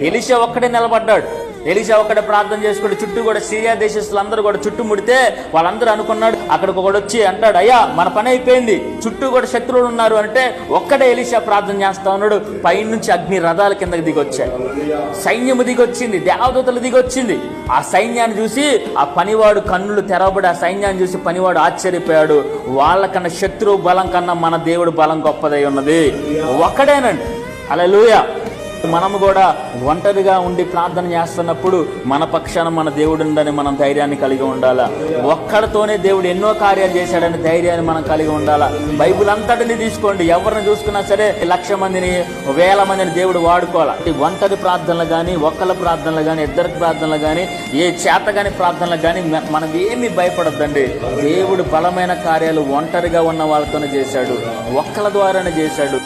Elisha ఒక్కడే నిలబడ్డాడు. Elisha ఒక్కడే ప్రార్థన చేసుకుంటే చుట్టూ కూడా సిరియా దేశస్తులందరూ కూడా చుట్టుముడితే వాళ్ళందరూ అనుకున్నాడు, అక్కడికి ఒకడు వచ్చి అంటాడు, అయ్యా మన పని అయిపోయింది, చుట్టూ కూడా శత్రువులు ఉన్నారు అంటే ఒక్కడే ఎలీషా ప్రార్థన చేస్తా ఉన్నాడు. పైనుంచి అగ్ని రథాల కిందకి దిగొచ్చాయి, సైన్యము దిగొచ్చింది, దేవదూతలు దిగొచ్చింది. ఆ సైన్యాన్ని చూసి ఆ పనివాడు కన్నులు తెరవబడి ఆ సైన్యాన్ని చూసి పనివాడు ఆశ్చర్యపోయాడు. వాళ్ళకన్నా శత్రువు బలం కన్నా మన దేవుడు బలం గొప్పదై ఉన్నది. ఒక్కడేనండి. హల్లెలూయా. మనము కూడా ఒంటరిగా ఉండి ప్రార్థన చేస్తున్నప్పుడు మన పక్షాన మన దేవుడు ఉండని మనం ధైర్యాన్ని కలిగి ఉండాలా. ఒక్కడితోనే దేవుడు ఎన్నో కార్యాలు చేశాడని ధైర్యాన్ని మనం కలిగి ఉండాలా. బైబిల్ అంతటిని తీసుకోండి, ఎవరిని చూసుకున్నా సరే 1,00,000 మందిని 1,000 మందిని దేవుడు వాడుకోవాలా. ఒంటరి ప్రార్థనలు కానీ, ఒక్కల ప్రార్థనలు కానీ, ఇద్దరి ప్రార్థనలు కానీ, ఏ చేతగాని ప్రార్థనలు కానీ మనం ఏమీ భయపడొద్దండి. దేవుడు బలమైన కార్యాలు ఒంటరిగా ఉన్న వాళ్ళతోనే చేశాడు, ఒక్కల ద్వారానే చేశాడు.